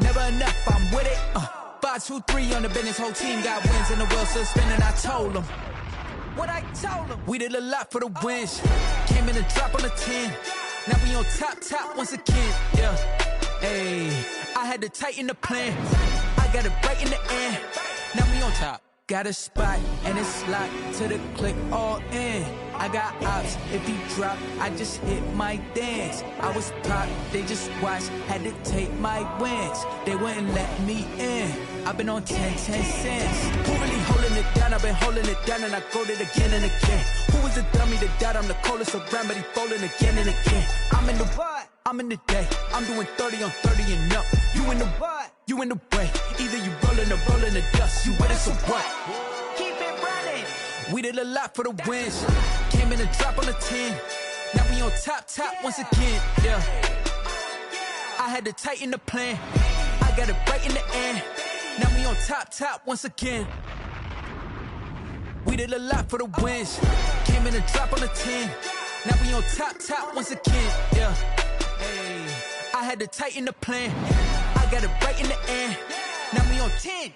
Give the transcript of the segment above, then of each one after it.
Never enough, I'm with it. 5, 2, 3 on the business, whole team got wins and the wheel still spinning. I told them what I told them. We did a lot for the wins. Came in a drop on the 10. Now we on top once again. Yeah, hey, I had to tighten the plan. I got it right in the end. Now we on top. Got a spot and it's locked to the click all in. I got ops, if he drop, I just hit my dance. I was pop, they just watched, had to take my wins. They wouldn't let me in. I've been on 10 cents. Who really holding it down? I've been holding it down and I go it again and again. Who was the dummy that doubt I'm the coldest around, but he folding again and again. I'm in the what? I'm in the day. I'm doing 30 on 30 and up. You in the what? You in the way. Either you rolling or rolling the dust. You with us or what? Keep it running. We did a lot for the wins. Came in a drop on the 10. Now we on top once again. Yeah. I had to tighten the plan. I got it right in the end. Now we on top once again. We did a lot for the wins. Came in a drop on the 10. Now we on top once again. Yeah. Hey, I had to tighten the plan. I got it right in the end. Now we on 10.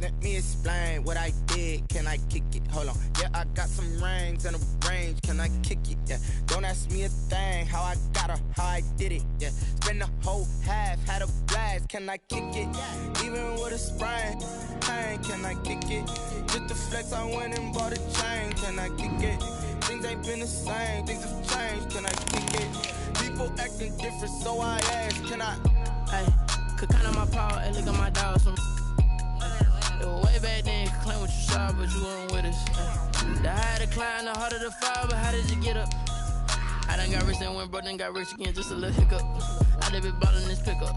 Let me explain what I did. Can I kick it? Hold on. Yeah, I got some rings and a range. Can I kick it? Yeah. Don't ask me a thing. How I got her, how I did it. Yeah. Spend the whole half, had a blast. Can I kick it? Even with a sprain. Pain, can I kick it? Just the flex, I went and bought a chain. Can I kick it? Things ain't been the same. Things have changed. Can I kick it? People acting different, so I ask. Can I? Hey, could count on my power and look at my dogs from. Way back then, you could claim what you saw, but you weren't with us. The higher the climb, the harder the fall, but how did you get up? I done got rich and went broke, then got rich again, just a little hiccup. I done been ballin' this pickup.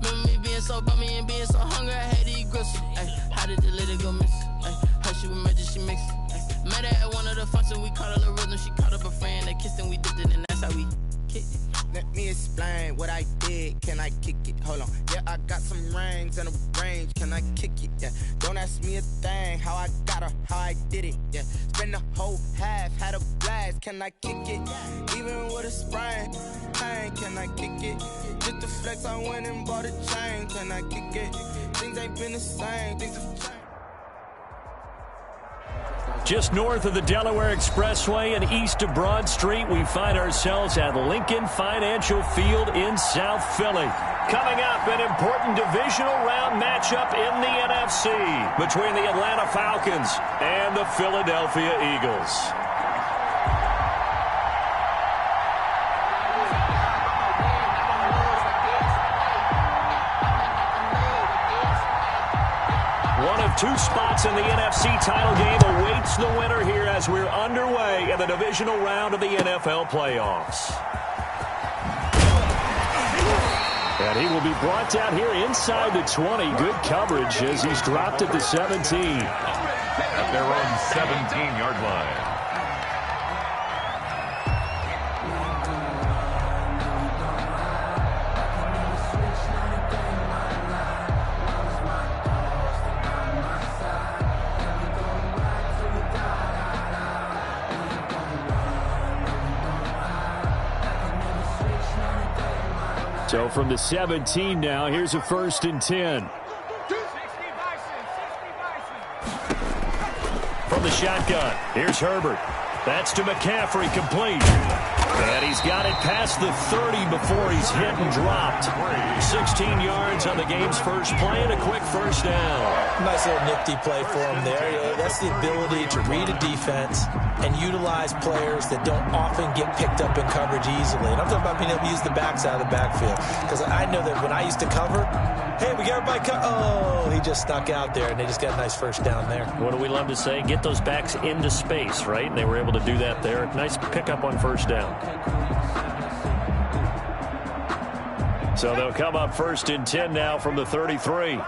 Remember me being so bummy and being so hungry, I had to eat gristle. Ay, how did the lady go miss? Her she was magic, she mixed. Met her at one of the functions, we caught a little rhythm. She caught up a friend, they kissed and we dipped it, and that's how we kicked it. Let me explain what I did. Can I kick it? Hold on. Yeah, I got some rings and a range. Can I kick it? Yeah. Don't ask me a thing. How I got her, how I did it. Yeah. Spend the whole half, had a blast. Can I kick it? Even with a sprain. Pain, can I kick it? Just the flex, I went and bought a chain. Can I kick it? Things ain't been the same. Things have changed. Just north of the Delaware Expressway and east of Broad Street, we find ourselves at Lincoln Financial Field in South Philly. Coming up, an important divisional round matchup in the NFC between the Atlanta Falcons and the Philadelphia Eagles. One of two spots in the NFC title game awaits the winner here as we're underway in the divisional round of the NFL playoffs. And he will be brought down here inside the 20. Good coverage as he's dropped at the 17. At their own 17-yard line. So from the 17 now, here's a 1st and 10. From the shotgun, here's Herbert. That's to McCaffrey, complete. And he's got it past the 30 before he's hit and dropped. 16 yards on the game's first play and a quick first down. Nice little nifty play for him there. That's the ability to read a defense and utilize players that don't often get picked up in coverage easily. And I'm talking about being able to use the backs out of the backfield. Because I know that when I used to cover, hey, we got everybody oh, he just stuck out there, and they just got a nice first down there. What do we love to say? Get those backs into space, right? And they were able to do that there. Nice pickup on first down. So they'll come up 1st and 10 now from the 33. Big stop,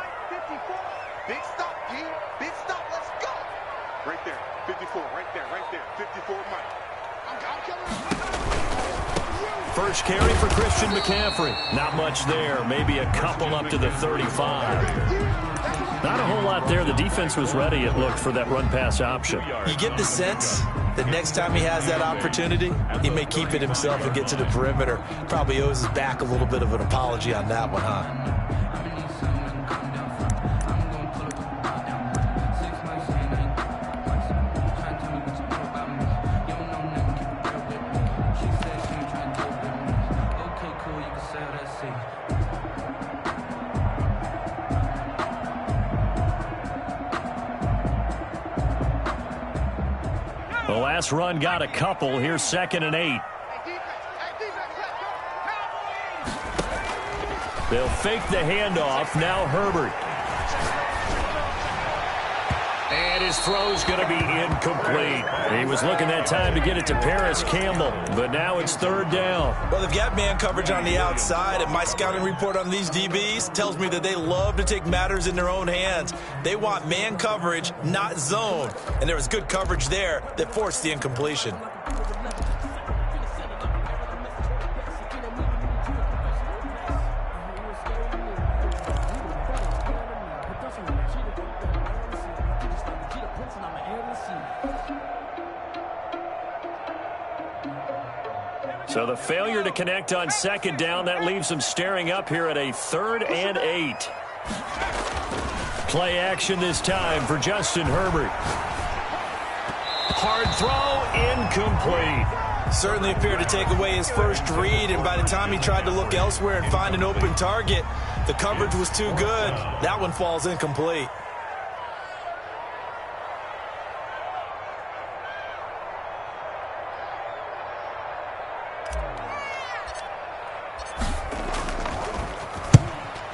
G. Big stop. Let's go. Right there. 54. Right there. Right there. 54, Mike. I'm killing. First carry for Christian McCaffrey. Not much there. Maybe a couple up to the 35. Not a whole lot there. The defense was ready, it looked, for that run-pass option. You get the sense that next time he has that opportunity, he may keep it himself and get to the perimeter. Probably owes his back a little bit of an apology on that one, huh? The last run got a couple. Here's 2nd and 8. They'll fake the handoff. Now Herbert. And his throw's going to be incomplete. He was looking that time to get it to Paris Campbell, but now it's 3rd down. Well, they've got man coverage on the outside, and my scouting report on these DBs tells me that they love to take matters in their own hands. They want man coverage, not zone. And there was good coverage there that forced the incompletion. So the failure to connect on 2nd down, that leaves them staring up here at a 3rd and 8. Play action this time for Justin Herbert. Hard throw, incomplete. Certainly appeared to take away his first read, and by the time he tried to look elsewhere and find an open target, the coverage was too good. That one falls incomplete.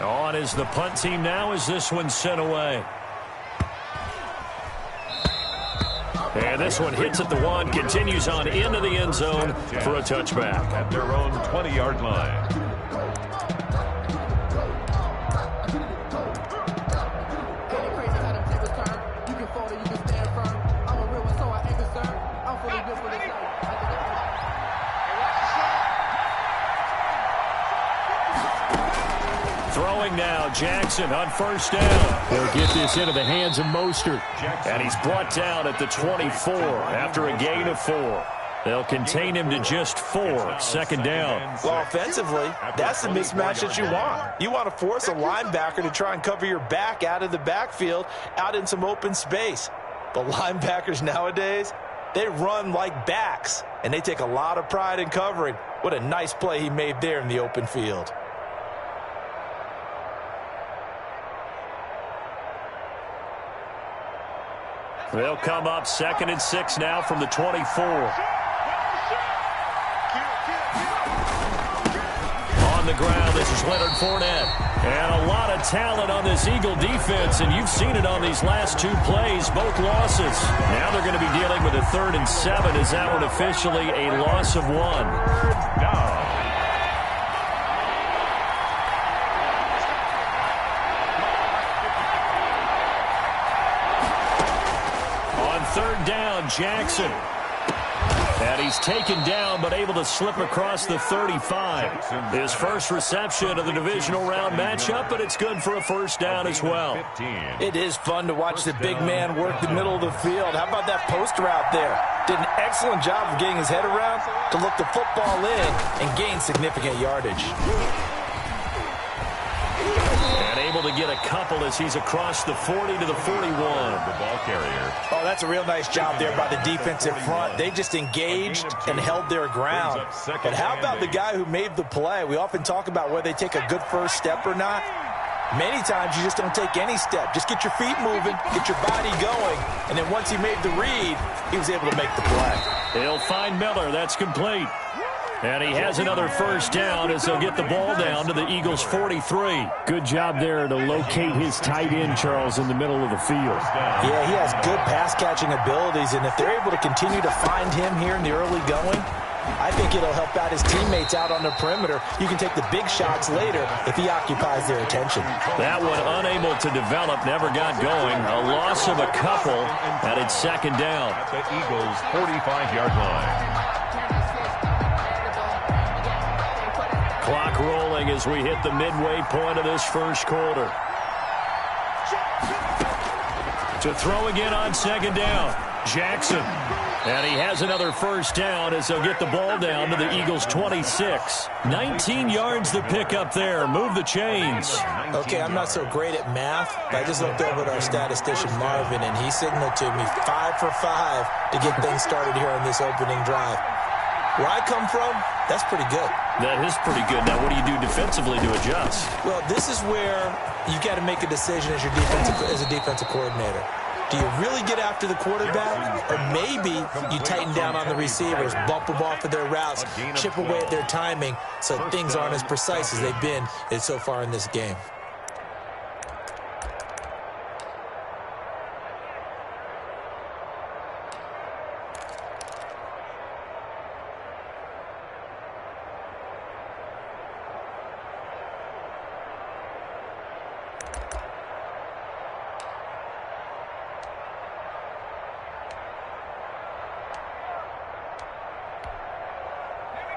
On is the punt team now as this one's sent away. And this one hits at the 1, continues on into the end zone for a touchback. At their own 20-yard line. Throwing now, Jackson on 1st down. He'll get this into the hands of Mostert. And he's brought down at the 24 after a gain of 4. They'll contain him to just 4, 2nd down. Well, offensively, that's the mismatch that you want. You want to force a linebacker to try and cover your back out of the backfield, out in some open space. The linebackers nowadays, they run like backs, and they take a lot of pride in covering. What a nice play he made there in the open field. They'll come up 2nd and 6 now from the 24. On the ground, this is Leonard Fournette. And a lot of talent on this Eagle defense, and you've seen it on these last 2 plays, both losses. Now they're going to be dealing with a 3rd and 7. Is that one officially a loss of 1? Down. On 3rd down, Jackson. And he's taken down, but able to slip across the 35. His first reception of the divisional round matchup, but it's good for a 1st down as well. It is fun to watch the big man work the middle of the field. How about that post route there? Did an excellent job of getting his head around to look the football in and gain significant yardage. And able to get a couple as he's across the 40 to the 41. The ball carrier. Oh, that's a real nice job there by the defensive front. They just engaged and held their ground. But how about the guy who made the play? We often talk about whether they take a good first step or not. Many times you just don't take any step. Just get your feet moving, get your body going, and then once he made the read, he was able to make the play. He'll find Miller. That's complete. And he has another 1st down as they'll get the ball down to the Eagles' 43. Good job there to locate his tight end, Charles, in the middle of the field. Yeah, he has good pass-catching abilities, and if they're able to continue to find him here in the early going, I think it'll help out his teammates out on the perimeter. You can take the big shots later if he occupies their attention. That one unable to develop, never got going. A loss of a couple, and it's second down. At the Eagles' 45-yard line. Clock rolling as we hit the midway point of this first quarter. To throw again on second down, Jackson. And he has another first down as they'll get the ball down to the Eagles' 26. 19 yards to pick up there. Move the chains. Okay, I'm not so great at math, but I just looked over at our statistician, Marvin, and he signaled to me 5 for 5 to get things started here on this opening drive. Where I come from, that's pretty good. That is pretty good. Now, what do you do defensively to adjust? Well, this is where you got to make a decision as a defensive coordinator. Do you really get after the quarterback, or maybe you tighten down on the receivers, bump them off of their routes, chip away at their timing so things aren't as precise as they've been so far in this game?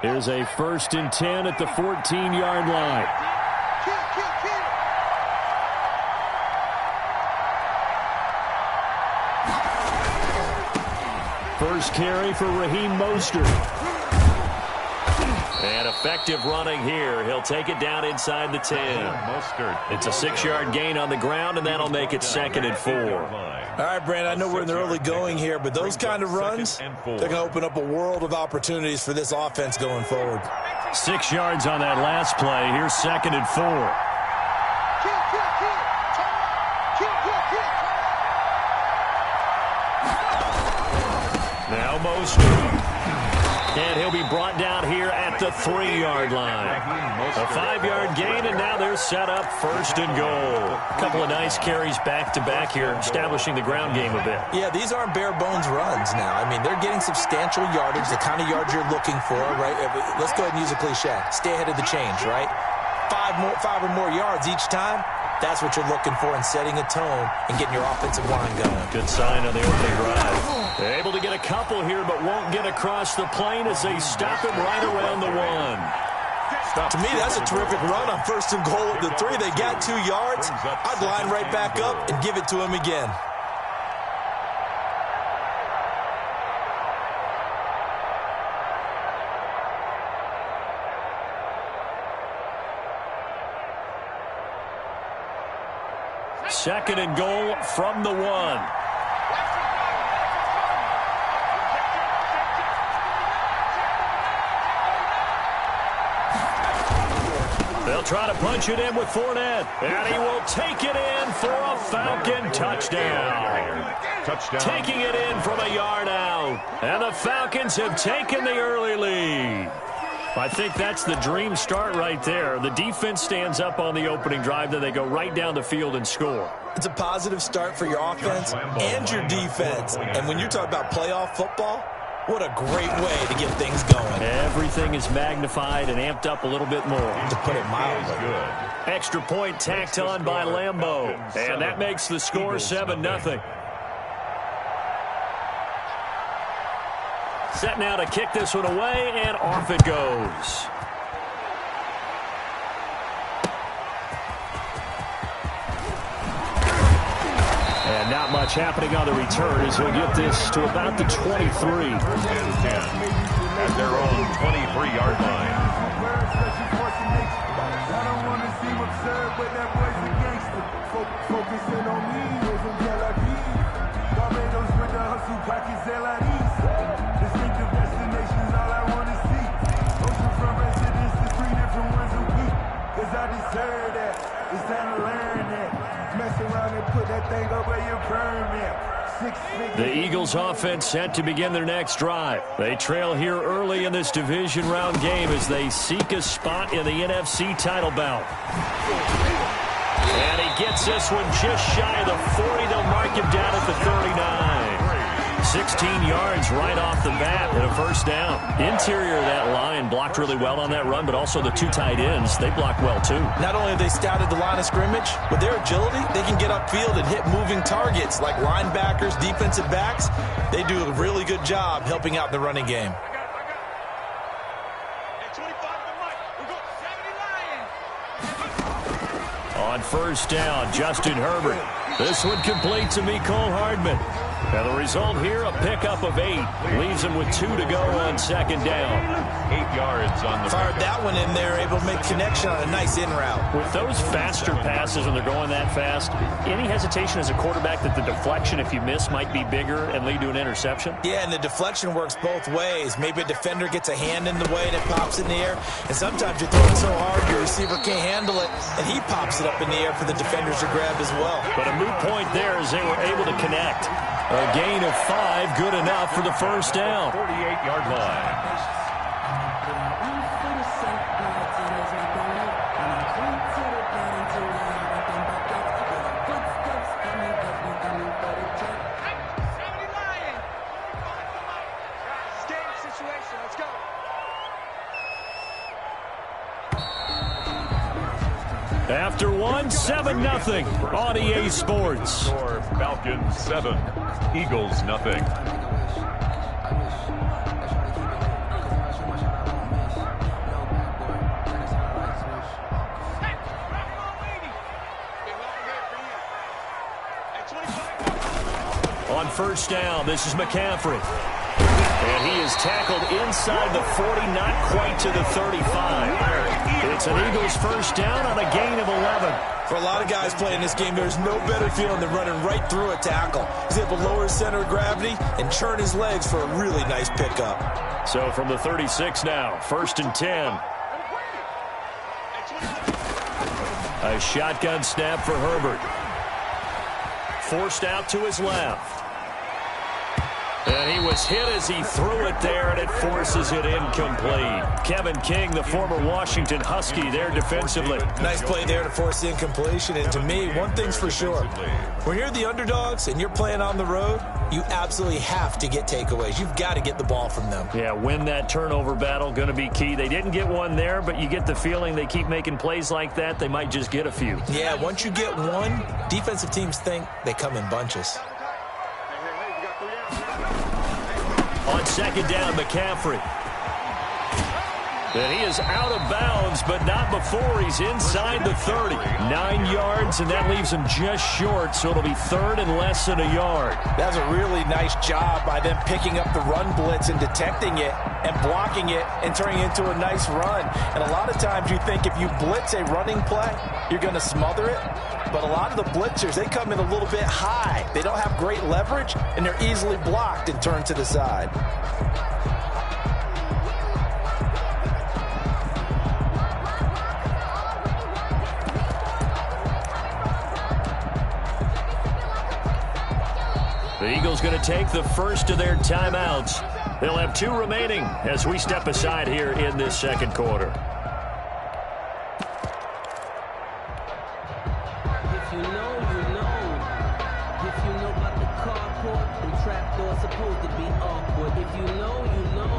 Here's a 1st and 10 at the 14-yard line. First carry for Raheem Mostert. And effective running here. He'll take it down inside the 10. It's a 6-yard gain on the ground, and that'll make it 2nd and 4. All right, Brandon, I know we're in the early going here, but those kind of runs, they're going to open up a world of opportunities for this offense going forward. 6 yards on that last play. Here's 2nd and 4. Now Mostert. And he'll be brought down here at the 3-yard line. A 5-yard gain, and now they're set up 1st and goal. A couple of nice carries back-to-back here, establishing the ground game a bit. Yeah, these aren't bare-bones runs now. I mean, they're getting substantial yardage, the kind of yards you're looking for, right? Let's go ahead and use a cliche. Stay ahead of the change, right? 5 or more yards each time. That's what you're looking for in setting a tone and getting your offensive line going. Good sign on the opening drive. They're able to get a couple here, but won't get across the plane as they stop him right around the 1. To me, that's a terrific run on 1st and goal at the 3. They got 2 yards. I'd line right back up and give it to him again. Second and goal from the 1. They'll try to punch it in with Fournette, and he will take it in for a Falcon touchdown. Taking it in from a yard out, and the Falcons have taken the early lead. I think that's the dream start right there. The defense stands up on the opening drive, then they go right down the field and score. It's a positive start for your offense and your defense. And when you talk about playoff football, what a great way to get things going. Everything is magnified and amped up a little bit more. To put it mildly. Extra point tacked on by Lambeau. And that makes the score 7-0. Set now to kick this one away, and off it goes. And not much happening on the return as he'll get this to about the 23. And 10 at their own 23-yard line. The Eagles offense set to begin their next drive. They trail here early in this division round game as they seek a spot in the NFC title bout. And he gets this one just shy of the 40. They'll mark him down at the 39. 16 yards right off the bat and a first down. Interior of that line blocked really well on that run, but also the two tight ends, they blocked well too. Not only have they scouted the line of scrimmage, with their agility, they can get upfield and hit moving targets like linebackers, defensive backs. They do a really good job helping out in the running game. On first down, Justin Herbert. This one complete to Mecole Hardman. And the result here, a pickup of 8. Leaves him with 2 to go on second down. 8 yards on the Fired that one in there, able to make connection on a nice in route. With those faster passes when they're going that fast, any hesitation as a quarterback that the deflection, if you miss, might be bigger and lead to an interception? Yeah, and the deflection works both ways. Maybe a defender gets a hand in the way and it pops in the air. And sometimes you're throwing so hard your receiver can't handle it, and he pops it up in the air for the defenders to grab as well. But a moot point there as they were able to connect. A gain of 5, good enough for the first down. 48-yard line. After one, 7-0 on EA Sports. Score, Falcons 7, Eagles 0. On first down, this is McCaffrey. And he is tackled inside the 40, not quite to the 35. It's an Eagles first down on a gain of 11. For a lot of guys playing this game, there's no better feeling than running right through a tackle. He's able to lower his center of gravity and churn his legs for a really nice pickup. So from the 36 now, 1st and 10. A shotgun snap for Herbert. Forced out to his left. And he was hit as he threw it there, and it forces it incomplete. Kevin King, the former Washington Husky, there defensively. Nice play there to force the incompletion. And to me, one thing's for sure. When you're the underdogs and you're playing on the road, you absolutely have to get takeaways. You've got to get the ball from them. Yeah, win that turnover battle, going to be key. They didn't get one there, but you get the feeling they keep making plays like that, they might just get a few. Yeah, once you get one, defensive teams think they come in bunches. On second down, McCaffrey. And he is out of bounds, but not before he's inside the 30. 9 yards, and that leaves him just short, so it'll be 3rd and less than a yard. That's a really nice job by them picking up the run blitz and detecting it and blocking it and turning it into a nice run. And a lot of times you think if you blitz a running play, you're going to smother it. But a lot of the blitzers, they come in a little bit high. They don't have great leverage, and they're easily blocked and turned to the side. The Eagles going to take the first of their timeouts. They'll have 2 remaining as we step aside here in this second quarter. If you know, you know. If you know about the carport, and trapdoors supposed to be awkward. If you know, you know.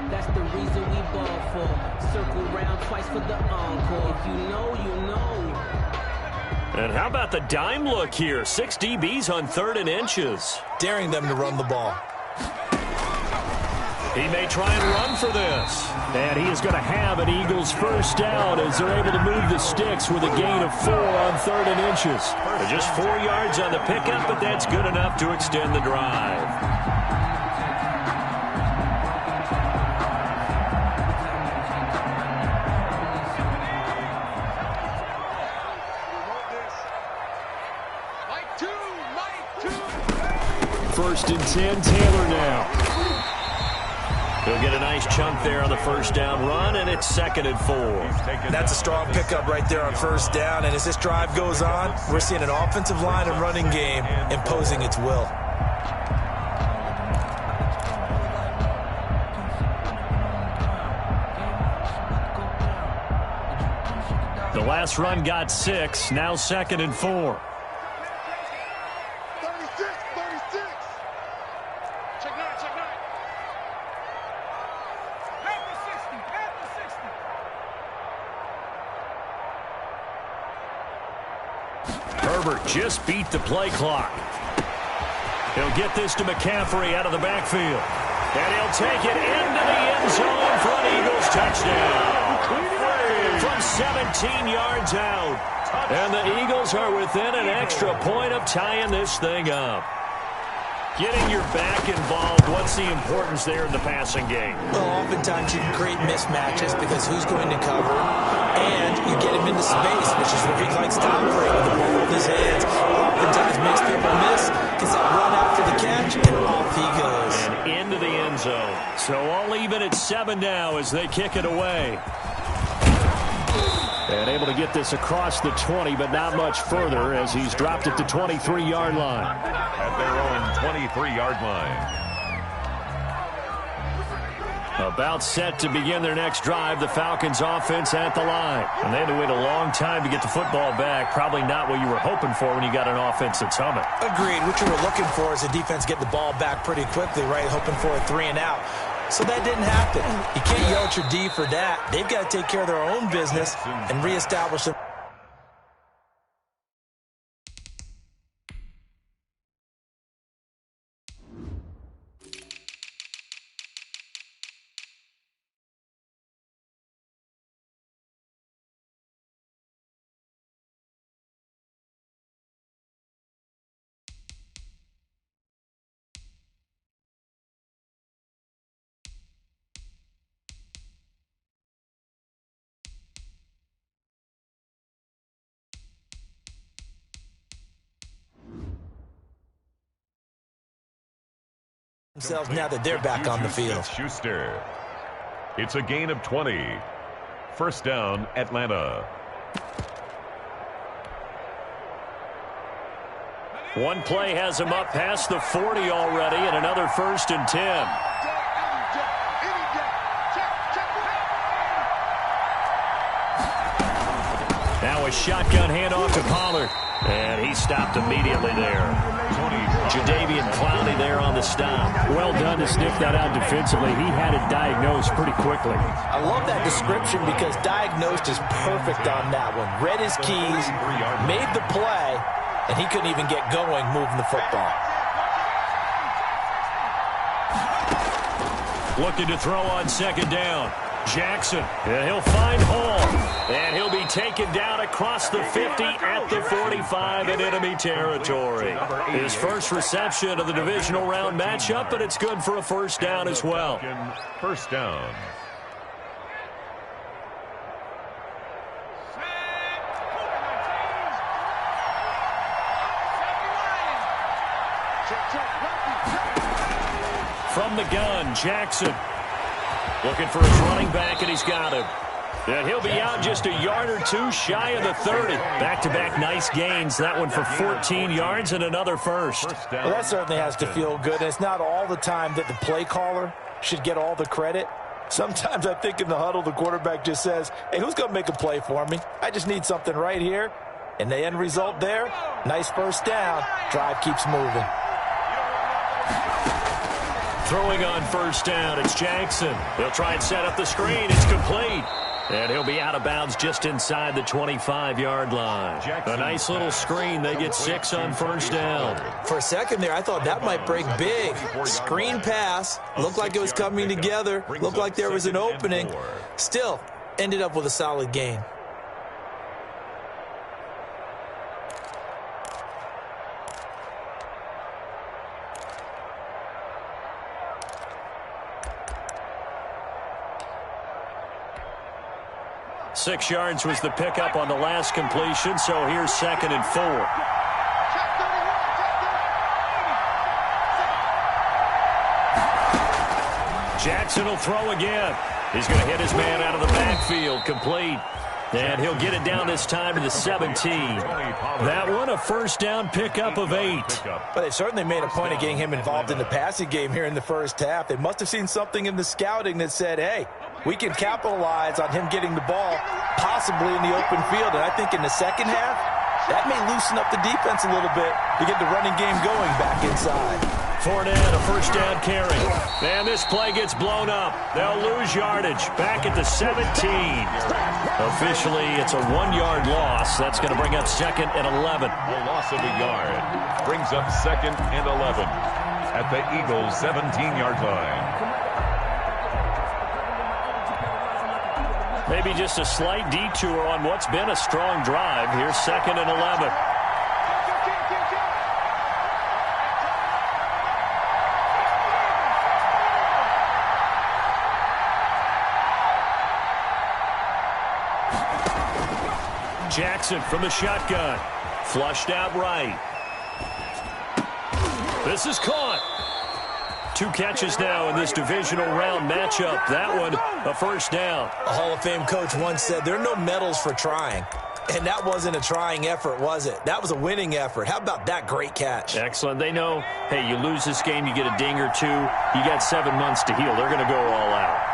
That's the reason we ball for. Circle round twice for the encore. If you know, you know. And how about the dime look here? 6 DBs on 3rd and inches. Daring them to run the ball. He may try and run for this. And he is going to have an Eagles first down as they're able to move the sticks with a gain of 4 on 3rd and inches. Just 4 yards on the pickup, but that's good enough to extend the drive. First and 10, Taylor now. He'll get a nice chunk there on the first down run, and it's 2nd and 4. That's a strong pickup right there on first down, and as this drive goes on, we're seeing an offensive line and running game imposing its will. The last run got 6, now 2nd and 4. Herbert just beat the play clock. He'll get this to McCaffrey out of the backfield. And he'll take it into the end zone for an Eagles touchdown. From 17 yards out. And the Eagles are within an extra point of tying this thing up. Getting your back involved, what's the importance there in the passing game? Well, oftentimes you can create mismatches because who's going to cover, and you get him into space, which is where he likes to operate with the ball with his hands. Oftentimes makes people miss, gets that run after the catch, and off he goes. And into the end zone. So all even at 7 now as they kick it away. And able to get this across the 20, but not much further as he's dropped it to 23-yard line. At their own 23-yard line. About set to begin their next drive, the Falcons offense at the line. And they had to wait a long time to get the football back. Probably not what you were hoping for when you got an offense that's humming. Agreed. What you were looking for is a defense getting the ball back pretty quickly, right? Hoping for a 3-and-out. So that didn't happen. You can't yell at your D for that. They've got to take care of their own business and reestablish them. Themselves now that they're back on the field. Schuster. It's a gain of 20. First down, Atlanta. One play has him up past the 40 already, and another 1st and 10. Now a shotgun handoff to Pollard. And he stopped immediately there. Jadeveon Clowney there on the stop. Well done to sniff that out defensively. He had it diagnosed pretty quickly. I love that description because diagnosed is perfect on that one. Read his keys, made the play, and he couldn't even get going moving the football. Looking to throw on 2nd down. Jackson, and he'll find Hall, and he'll be taken down across the 50 at the 45 in enemy territory. His first reception of the divisional round matchup, but it's good for a 1st down as well. First down. From the gun, Jackson. Looking for his running back, and he's got him. And he'll be out just a yard or two shy of the 30. Back-to-back nice gains. That one for 14 yards and another first. Well, that certainly has to feel good. And it's not all the time that the play caller should get all the credit. Sometimes I think in the huddle, the quarterback just says, hey, who's going to make a play for me? I just need something right here. And the end result there, nice 1st down. Drive keeps moving. Throwing on 1st down, it's Jackson. He'll try and set up the screen. It's complete. And he'll be out of bounds just inside the 25-yard line. A nice little screen. They get 6 on 1st down. For a second there, I thought that might break big. Screen pass. Looked like it was coming together. Looked like there was an opening. Still, ended up with a solid gain. Six yards was the pickup on the last completion, so here's 2nd and 4. Jackson will throw again. He's going to hit his man out of the backfield, complete. And he'll get it down this time to the 17. That one, a 1st down pickup of 8. But they certainly made a point of getting him involved in the passing game here in the 1st half. They must have seen something in the scouting that said, hey, we can capitalize on him getting the ball possibly in the open field. And I think in the 2nd half, that may loosen up the defense a little bit to get the running game going back inside. Fournette, a first down carry. And this play gets blown up. They'll lose yardage back at the 17. Officially, it's a 1-yard loss. That's going to bring up 2nd and 11. A loss of a yard brings up 2nd and 11 at the Eagles' 17-yard line. Maybe just a slight detour on what's been a strong drive. Here's 2nd and 11. Jackson from the shotgun. Flushed out right. This is caught. 2 catches now in this divisional round matchup. That one, a first down. A Hall of Fame coach once said there are no medals for trying. And that wasn't a trying effort, was it? That was a winning effort. How about that great catch? Excellent. They know, hey, you lose this game, you get a ding or 2. You got 7 months to heal. They're going to go all out.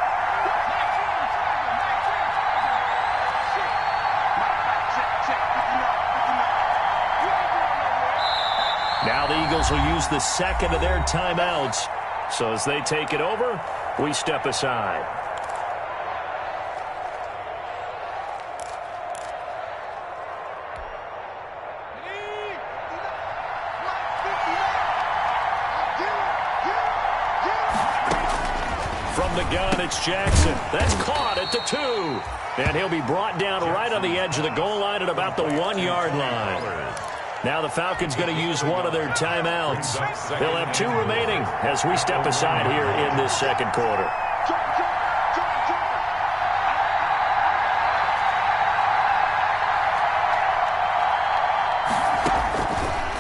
Now the Eagles will use the 2nd of their timeouts. So as they take it over, we step aside. From the gun, it's Jackson. That's caught at the 2. And he'll be brought down right on the edge of the goal line at about the 1-yard line. Now the Falcons going to use one of their timeouts. They'll have 2 remaining as we step aside here in this 2nd quarter.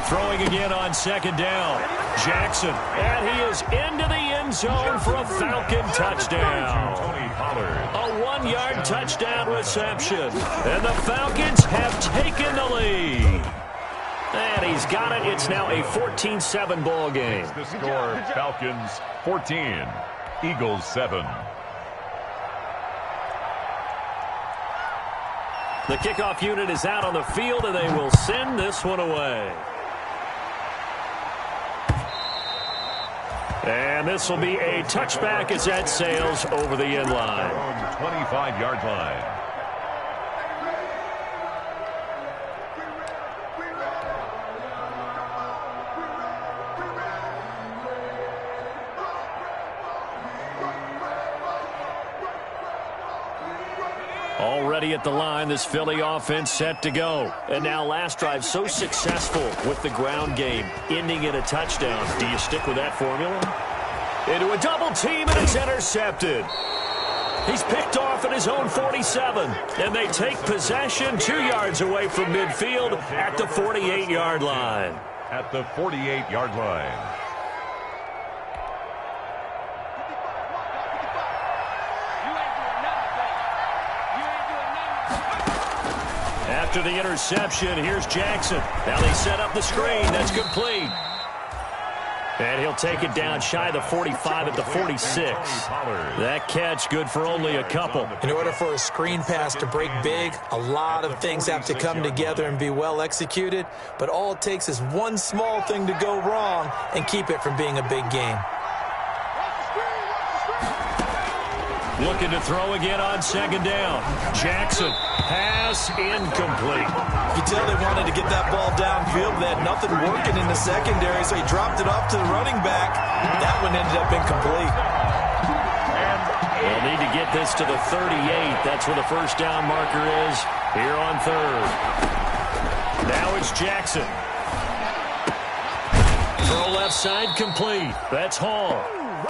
Throwing again on 2nd down. Jackson, and he is into the end zone for a Falcon touchdown. A 1-yard touchdown reception. And the Falcons have taken the lead. And he's got it. It's now a 14-7 ball game. The score, Falcons 14, Eagles 7. The kickoff unit is out on the field, and they will send this one away. And this will be a touchback as that sails over the end line. 25-yard line. Already at the line, this Philly offense set to go. And now last drive so successful with the ground game, ending in a touchdown. Do you stick with that formula? Into a double team, and it's intercepted. He's picked off at his own 47, and they take possession 2 yards away from midfield at the 48-yard line. At the 48-yard line. After the interception, here's Jackson. Now they set up the screen. That's complete. And he'll take it down shy of the 45 at the 46. That catch good for only a couple. In order for a screen pass to break big, a lot of things have to come together and be well executed. But all it takes is one small thing to go wrong and keep it from being a big game. Looking to throw again on 2nd down. Jackson, pass incomplete. You tell they wanted to get that ball downfield. They had nothing working in the secondary, so he dropped it off to the running back. That one ended up incomplete. They'll need to get this to the 38. That's where the first down marker is here on 3rd. Now it's Jackson. Throw left side complete. That's Hall.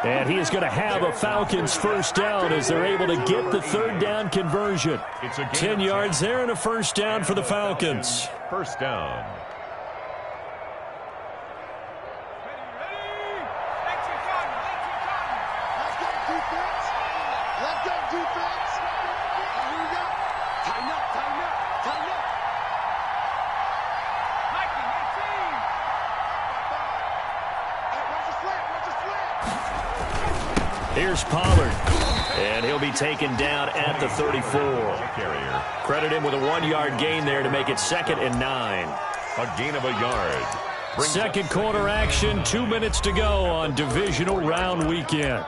And he is going to have a Falcons first down as they're able to get the 3rd down conversion. 10 yards there and a first down for the Falcons. First down. Here's Pollard. And he'll be taken down at the 34. Credit him with a 1-yard gain there to make it 2nd and 9. A gain of a yard. Second quarter action, 2 minutes to go on divisional round weekend.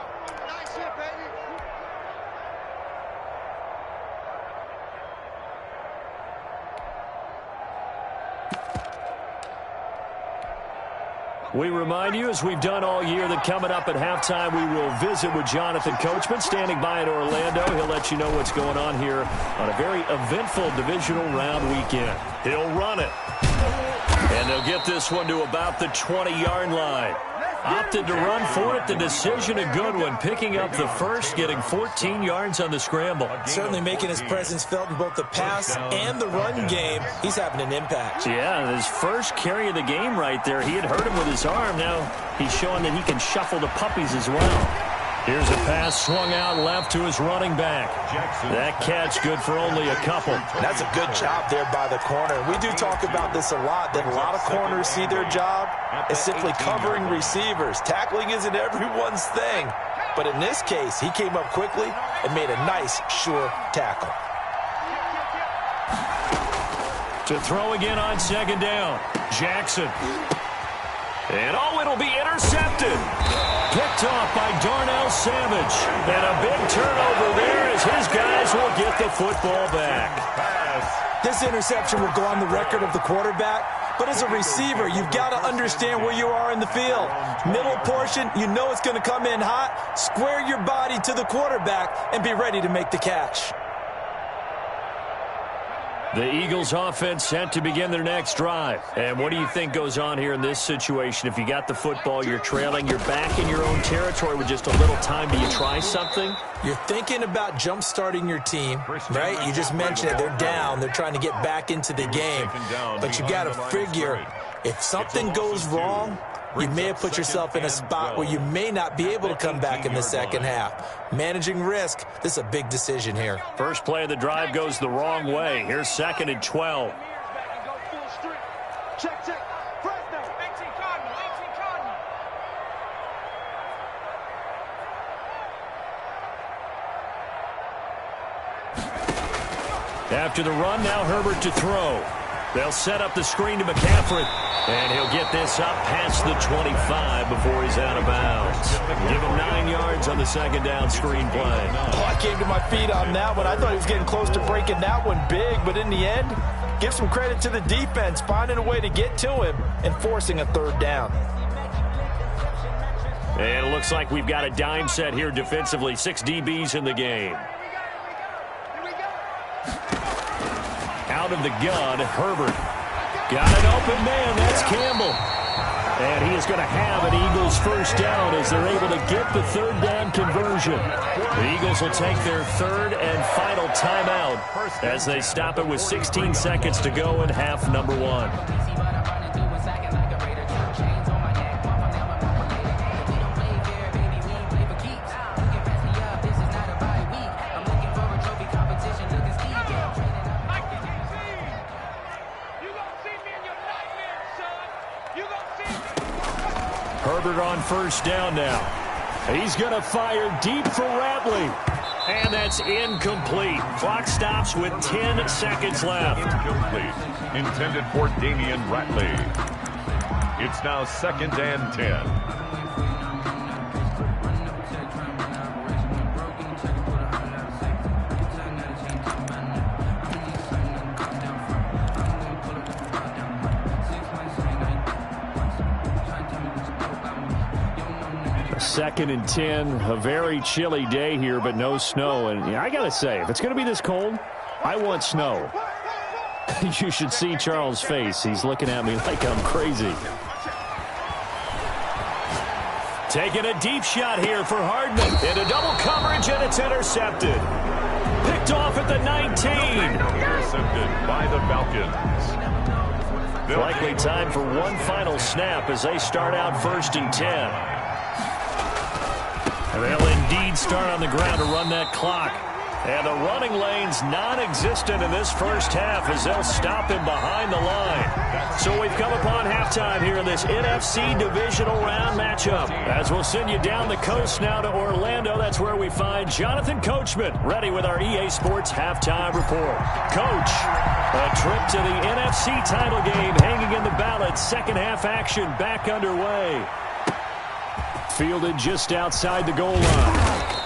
We remind you, as we've done all year, that coming up at halftime, we will visit with Jonathan Coachman, standing by in Orlando. He'll let you know what's going on here on a very eventful divisional round weekend. He'll run it. And they'll get this one to about the 20-yard line. Opted to run for it. The decision a good one. Picking up the first, getting 14 yards on the scramble. Certainly making his presence felt in both the pass and the run game. He's having an impact. Yeah, his first carry of the game right there. He had hurt him with his arm. Now he's showing that he can shuffle the puppies as well. Here's a pass swung out left to his running back. That catch good for only a couple. That's a good job there by the corner. We do talk about this a lot, that a lot of corners see their job as simply covering receivers. Tackling isn't everyone's thing. But in this case, he came up quickly and made a nice, sure tackle. To throw again on 2nd down. Jackson. And it'll be intercepted. Picked off by Darnell Savage. And a big turnover there as his guys will get the football back. This interception will go on the record of the quarterback, but as a receiver, you've got to understand where you are in the field. Middle portion, you know it's going to come in hot. Square your body to the quarterback and be ready to make the catch. The Eagles offense set to begin their next drive. And what do you think goes on here in this situation? If you got the football, you're trailing, you're back in your own territory with just a little time. Do you try something? You're thinking about jump-starting your team, right? You just mentioned it. They're down. They're trying to get back into the game. But you got to figure, if something goes wrong, you may have put yourself in a spot where you may not be able to come back in the second half. Managing risk, this is a big decision here. First play of the drive goes the wrong way. Here's 2nd and 12. After the run, now Herbert to throw. They'll set up the screen to McCaffrey. And he'll get this up past the 25 before he's out of bounds. Give him 9 yards on the 2nd down screen play. Oh, I came to my feet on that one. I thought he was getting close to breaking that one big, but in the end, give some credit to the defense, finding a way to get to him and forcing a 3rd down. And it looks like we've got a dime set here defensively. 6 DBs in the game. Out of the gun, Herbert. Got an open man, that's Campbell. And he is going to have an Eagles first down as they're able to get the 3rd down conversion. The Eagles will take their 3rd and final timeout as they stop it with 16 seconds to go in half number 1. Herbert on first down now. He's going to fire deep for Ratley. And that's incomplete. Clock stops with 10 seconds left. Incomplete. Intended for Damian Ratley. It's now 2nd and 10. Second and 10, a very chilly day here, but no snow. And I got to say, if it's going to be this cold, I want snow. You should see Charles' face. He's looking at me like I'm crazy. Taking a deep shot here for Hardman. Into double coverage, and it's intercepted. Picked off at the 19. Intercepted by the Falcons. Likely time for one final snap as they start out 1st and 10. They'll indeed start on the ground to run that clock. And the running lane's non-existent in this first half as they'll stop him behind the line. So we've come upon halftime here in this NFC divisional round matchup. As we'll send you down the coast now to Orlando, that's where we find Jonathan Coachman, ready with our EA Sports halftime report. Coach, a trip to the NFC title game hanging in the balance. Second half action back underway. Fielded just outside the goal line.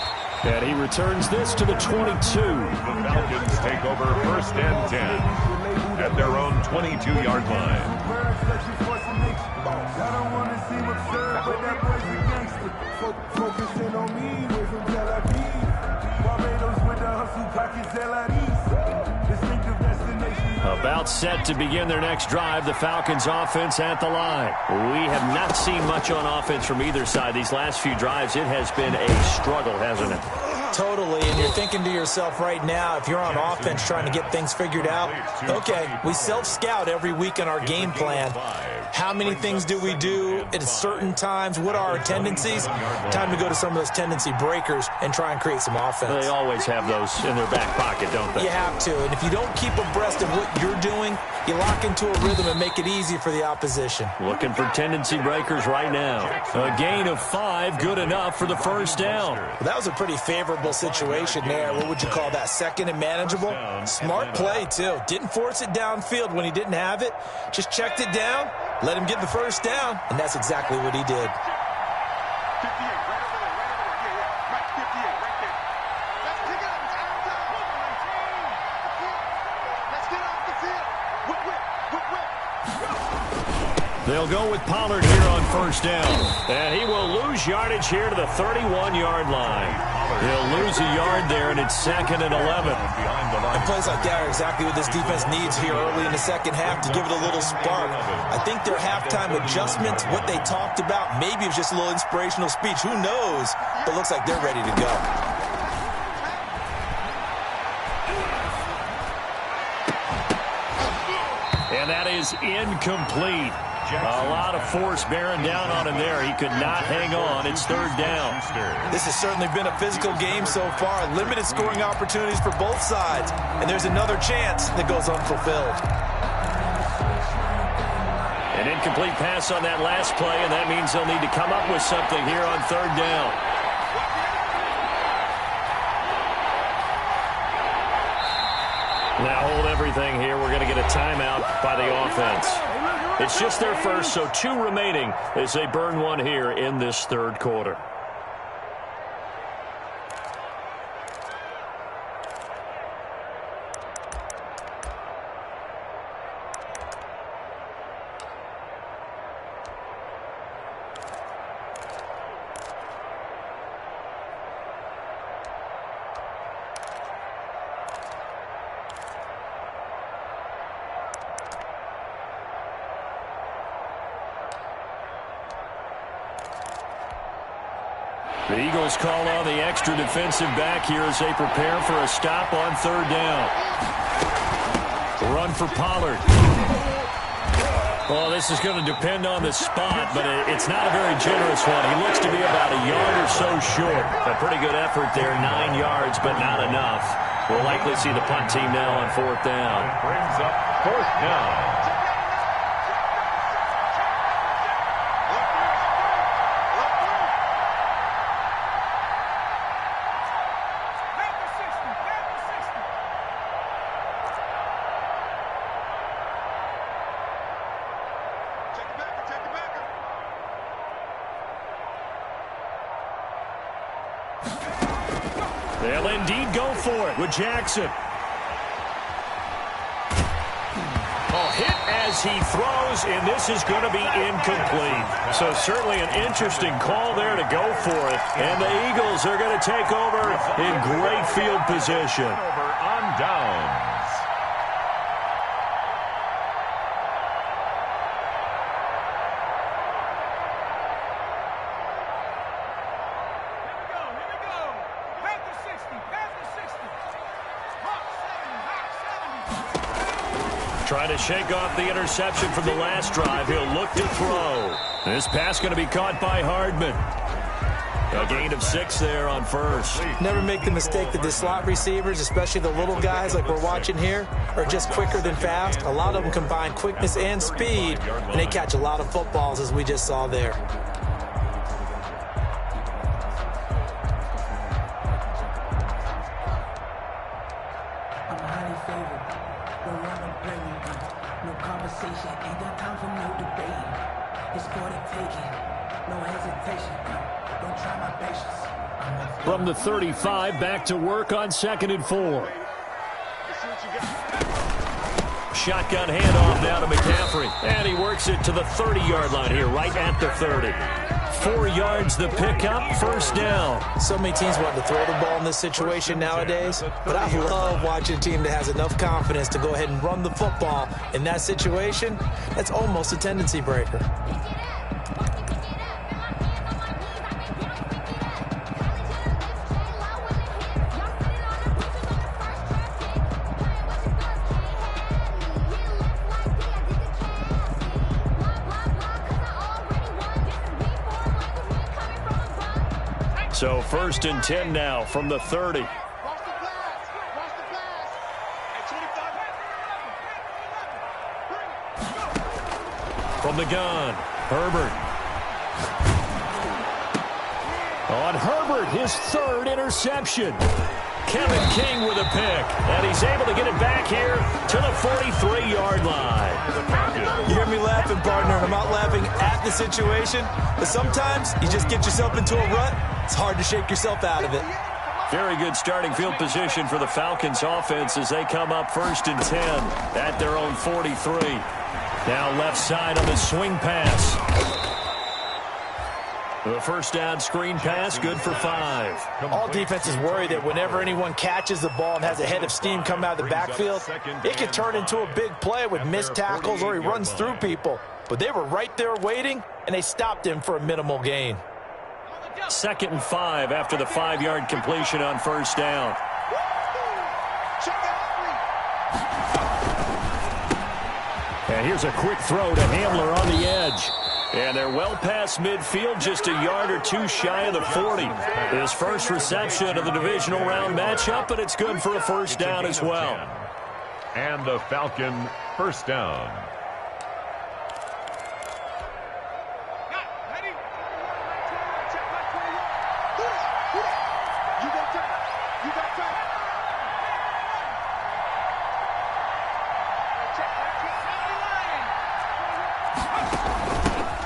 And he returns this to the 22. The Falcons take over 1st and 10 at their own 22-yard line. About set to begin their next drive, the Falcons offense at the line. We have not seen much on offense from either side. These last few drives, it has been a struggle, hasn't it? Totally, and you're thinking to yourself right now, if you're on offense trying to get things figured out, okay, we self-scout every week in our game plan. How many things do we do at certain times? What are our tendencies? Time to go to some of those tendency breakers and try and create some offense. They always have those in their back pocket, don't they? You have to, and if you don't keep abreast of what you're doing, you lock into a rhythm and make it easy for the opposition. Looking for tendency breakers right now. A gain of 5, good enough for the first down. Well, that was a pretty favorable situation there. What would you call that? Second and manageable? Smart play, too. Didn't force it downfield when he didn't have it. Just checked it down, let him get the first down, and that's exactly what he did. They'll go with Pollard here on first down. And he will lose yardage here to the 31-yard line. He'll lose a yard there, and it's 2nd and 11. And plays like that are exactly what this defense needs here early in the second half to give it a little spark. I think their halftime adjustments, what they talked about, maybe it was just a little inspirational speech. Who knows? But it looks like they're ready to go. And that is incomplete. A lot of force bearing down on him there. He could not hang on. It's 3rd down. This has certainly been a physical game so far. Limited scoring opportunities for both sides. And there's another chance that goes unfulfilled. An incomplete pass on that last play, and that means they'll need to come up with something here on 3rd down. Now hold everything here. We're going to get a timeout by the offense. It's just their first, so 2 remaining as they burn 1 here in this 3rd quarter. The Eagles call on the extra defensive back here as they prepare for a stop on 3rd down. Run for Pollard. Well, this is going to depend on the spot, but it's not a very generous one. He looks to be about a yard or so short. A pretty good effort there, 9 yards, but not enough. We'll likely see the punt team now on 4th down. Brings up 4th down. They'll indeed go for it with Jackson. Oh, hit as he throws, and this is going to be incomplete. So certainly an interesting call there to go for it. And the Eagles are going to take over in great field position. Over on downs. Trying to shake off the interception from the last drive. He'll look to throw. This pass going to be caught by Hardman. A gain of 6 there on first. Never make the mistake that the slot receivers, especially the little guys like we're watching here, are just quicker than fast. A lot of them combine quickness and speed, and they catch a lot of footballs, as we just saw there. I'm highly favored. Don't wanna bring you in. No conversation, ain't got time for no debate. It's for the taking, no hesitation. Don't try my patience. From the 35, back to work on 2nd and 4. Shotgun handoff now to McCaffrey. And he works it to the 30-yard line here, right at the 30. 4 yards the pickup, first down. So many teams want to throw the ball in this situation nowadays, but I love watching a team that has enough confidence to go ahead and run the football. In that situation, that's almost a tendency breaker. So 1st and 10 now from the 30. From the gun, Herbert. On Herbert, his 3rd interception. Kevin King with a pick, and he's able to get it back here to the 43-yard line. You hear me laughing, partner, and I'm not laughing at the situation, but sometimes you just get yourself into a rut. It's hard to shake yourself out of it. Very good starting field position for the Falcons offense as they come up 1st and 10 at their own 43. Now left side on the swing pass. The first down screen pass, good for 5. All defenses worry that whenever anyone catches the ball and has a head of steam come out of the backfield, it can turn into a big play with missed tackles or he runs through people. But they were right there waiting, and they stopped him for a minimal gain. 2nd and 5 after the 5-yard completion on first down. And here's a quick throw to Hamler on the edge. And they're well past midfield, just a yard or 2 shy of the 40. His first reception of the divisional round matchup, but it's good for a first down as well. And the Falcon first down.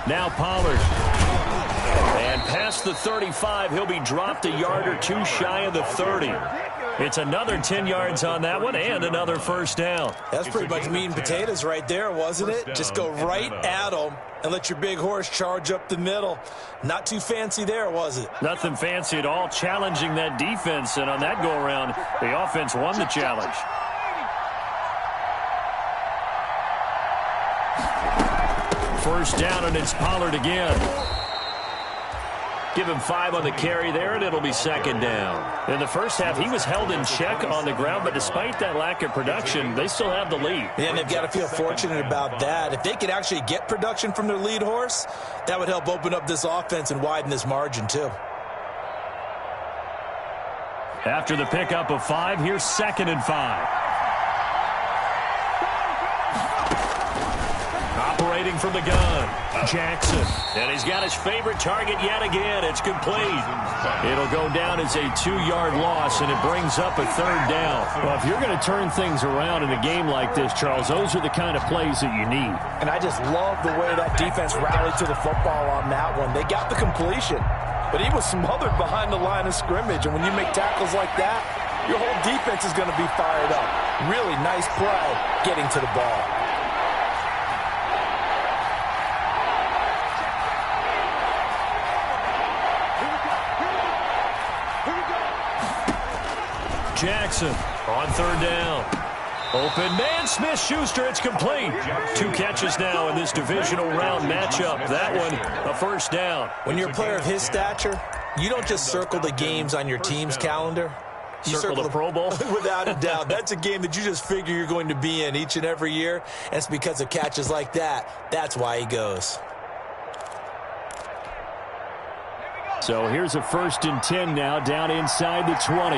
Now Pollard. And past the 35, he'll be dropped a yard or 2 shy of the 30. It's another 10 yards on that one and another first down. That's pretty much meat and potatoes right there, wasn't it? Just go right at them and let your big horse charge up the middle. Not too fancy there, was it? Nothing fancy at all, challenging that defense. And on that go-around, the offense won the challenge. First down, and it's Pollard again. Give him 5 on the carry there, and it'll be 2nd down. In the first half, he was held in check on the ground, but despite that lack of production, they still have the lead. Yeah, and they've got to feel fortunate about that. If they could actually get production from their lead horse, that would help open up this offense and widen this margin, too. After the pickup of 5, here's 2nd and 5. Operating from the gun, Jackson. And he's got his favorite target yet again. It's complete. It'll go down as a 2-yard loss, and it brings up a 3rd down. Well, if you're going to turn things around in a game like this, Charles, those are the kind of plays that you need. And I just love the way that defense rallied to the football on that one. They got the completion, but he was smothered behind the line of scrimmage. And when you make tackles like that, your whole defense is going to be fired up. Really nice play getting to the ball. Jackson on 3rd down. Open man, Smith-Schuster, it's complete. 2 catches now in this divisional round matchup. That one, a first down. When you're a player of his stature, you don't just circle the games on your team's calendar. You circle the Pro Bowl? Without a doubt. That's a game that you just figure you're going to be in each and every year. And it's because of catches like that. That's why he goes. So here's a 1st and 10 now, down inside the 20.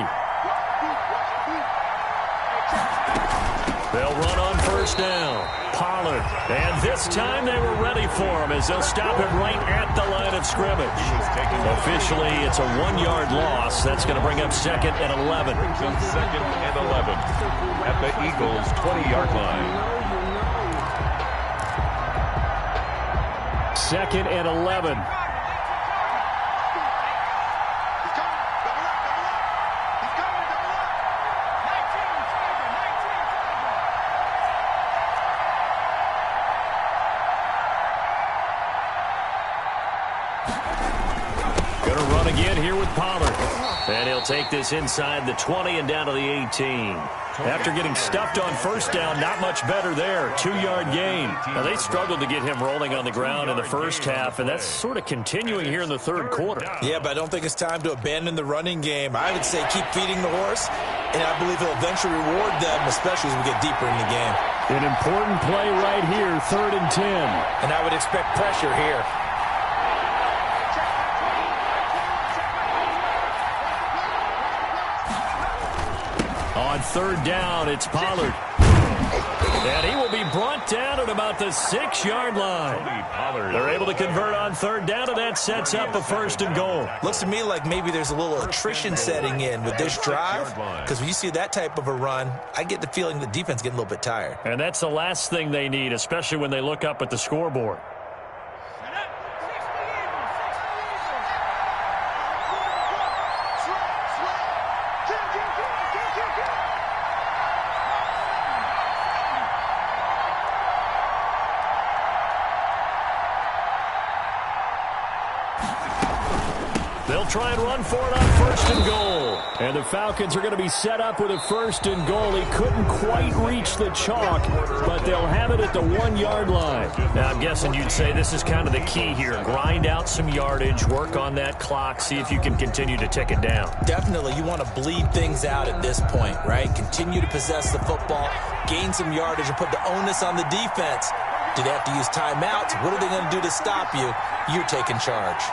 They'll run on 1st down. Pollard. And this time they were ready for him as they'll stop him right at the line of scrimmage. Officially, it's a 1-yard loss. That's going to bring up 2nd and 11. 2nd and 11 at the Eagles' 20-yard line. 2nd and 11. Here with Pollard. And he'll take this inside the 20 and down to the 18. After getting stuffed on 1st down, not much better there. 2-yard gain. Now, they struggled to get him rolling on the ground in the first half, and that's sort of continuing here in the 3rd quarter. Yeah, but I don't think it's time to abandon the running game. I would say keep feeding the horse, and I believe he'll eventually reward them, especially as we get deeper in the game. An important play right here, 3rd and 10. And I would expect pressure here. On 3rd down, it's Pollard. And he will be brought down at about the 6-yard line. They're able to convert on 3rd down, and that sets up a 1st and goal. Looks to me like maybe there's a little attrition setting in with this drive, because when you see that type of a run, I get the feeling the defense getting a little bit tired. And that's the last thing they need, especially when they look up at the scoreboard. They'll try and run for it on 1st and goal. And the Falcons are going to be set up with a 1st and goal. He couldn't quite reach the chalk, but they'll have it at the 1-yard line. Now, I'm guessing you'd say this is kind of the key here. Grind out some yardage, work on that clock, see if you can continue to tick it down. Definitely. You want to bleed things out at this point, right? Continue to possess the football, gain some yardage, and put the onus on the defense. Do they have to use timeouts? What are they going to do to stop you? You're taking charge.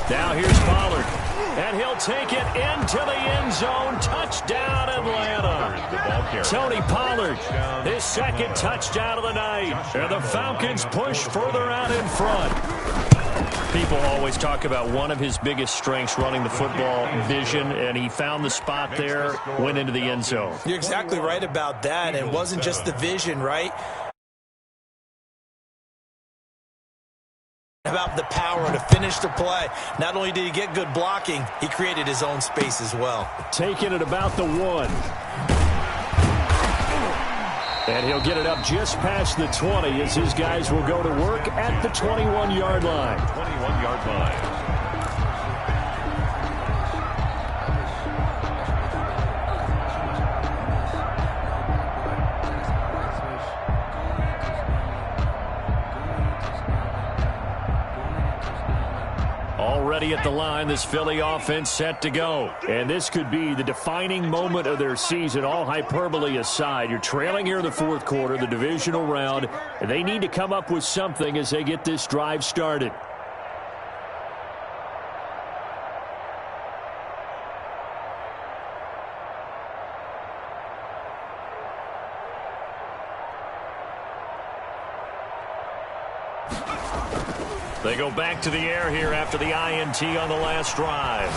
Now here's Pollard, and he'll take it into the end zone. Touchdown, Atlanta. Tony Pollard, his 2nd touchdown of the night. And the Falcons push further out in front. People always talk about one of his biggest strengths, running the football, vision, and he found the spot there, went into the end zone. You're exactly right about that. And it wasn't just the vision, right? About the power to finish the play. Not only did he get good blocking, he created his own space as well. Taking it about the 1. And he'll get it up just past the 20 as his guys will go to work at the 21-yard line. 21-yard line. Already at the line, this Philly offense set to go. And this could be the defining moment of their season, all hyperbole aside. You're trailing here in the 4th quarter, the divisional round, and they need to come up with something as they get this drive started. They go back to the air here after the INT on the last drive.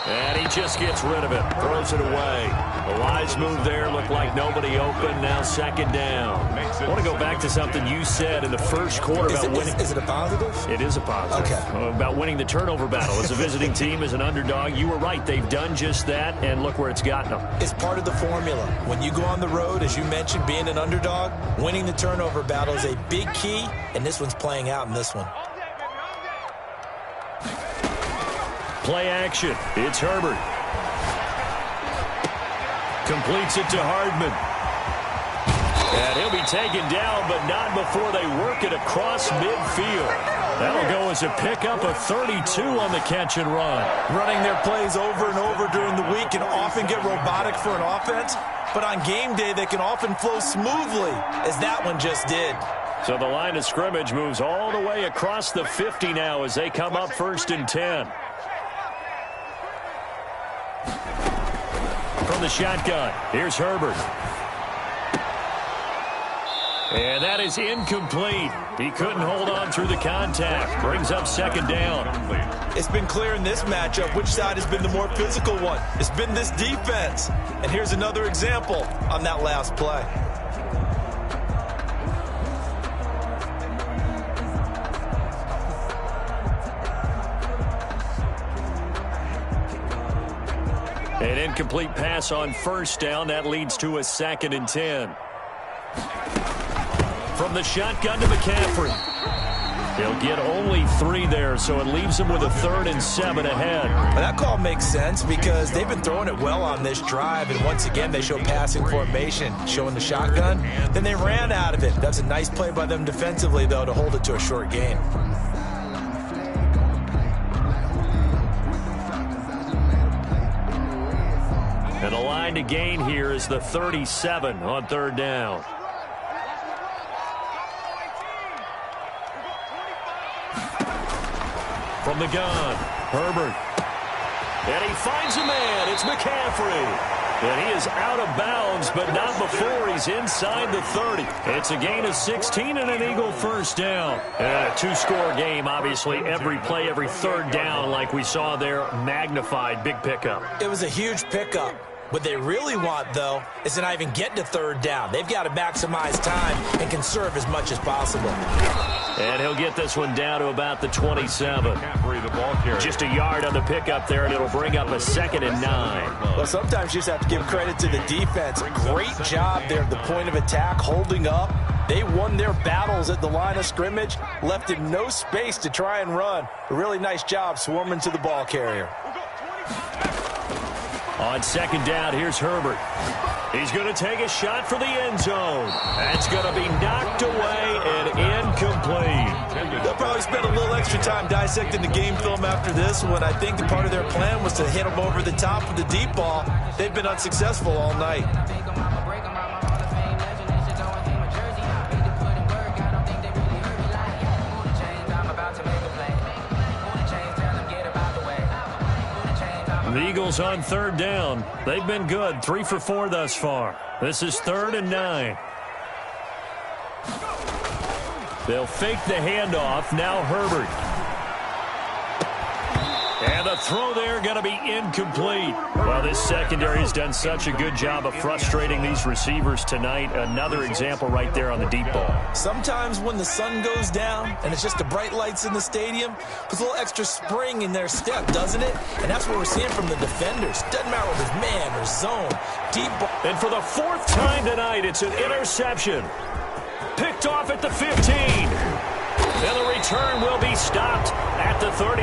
And he just gets rid of it, throws it away. A wise move there, looked like nobody open, now 2nd down. I want to go back to something you said in the 1st quarter about winning. Is it a positive? It is a positive. Okay. About winning the turnover battle. As a visiting team, as an underdog, you were right. They've done just that, and look where it's gotten them. It's part of the formula. When you go on the road, as you mentioned, being an underdog, winning the turnover battle is a big key, and this one's playing out in this one. Play action. It's Herbert. Completes it to Hardman. And he'll be taken down, but not before they work it across midfield. That'll go as a pickup of 32 on the catch and run. Running their plays over and over during the week, and can often get robotic for an offense, but on game day, they can often flow smoothly, as that one just did. So the line of scrimmage moves all the way across the 50 now as they come up 1st and 10. From the shotgun, here's Herbert. And that is incomplete. He couldn't hold on through the contact. Brings up 2nd down. It's been clear in this matchup which side has been the more physical one. It's been this defense. And here's another example on that last play. An incomplete pass on 1st down. That leads to a 2nd and 10. From the shotgun to McCaffrey. He'll get only 3 there, so it leaves him with a 3rd and 7 ahead. Well, that call makes sense because they've been throwing it well on this drive, and once again they show passing formation, showing the shotgun. Then they ran out of it. That's a nice play by them defensively, though, to hold it to a short gain. And the line to gain here is the 37 on 3rd down. From the gun, Herbert. And he finds a man. It's McCaffrey. And he is out of bounds, but not before he's inside the 30. It's a gain of 16 and an Eagle 1st down. And a 2-score game, obviously. Every play, every 3rd down, like we saw there, magnified. Big pickup. It was a huge pickup. What they really want, though, is to not even get to 3rd down. They've got to maximize time and conserve as much as possible. And he'll get this one down to about the 27. Just a yard on the pickup there, and it'll bring up a 2nd and 9. Well, sometimes you just have to give credit to the defense. Great job there at the point of attack, holding up. They won their battles at the line of scrimmage, left him no space to try and run. A really nice job swarming to the ball carrier. On 2nd down, here's Herbert. He's going to take a shot for the end zone. That's going to be knocked away and incomplete. They'll probably spend a little extra time dissecting the game film after this one. I think the part of their plan was to hit them over the top with the deep ball. They've been unsuccessful all night. The Eagles on 3rd down. They've been good. 3 for 4 thus far. This is 3rd and 9. They'll fake the handoff. Now Herbert. And the throw there going to be incomplete. Well, this secondary has done such a good job of frustrating these receivers tonight. Another example right there on the deep ball. Sometimes when the sun goes down and it's just the bright lights in the stadium, puts a little extra spring in their step, doesn't it? And that's what we're seeing from the defenders. Doesn't matter whether it's man or zone. Deep ball. And for the 4th time tonight, it's an interception. Picked off at the 15. And the return will be stopped at the 30.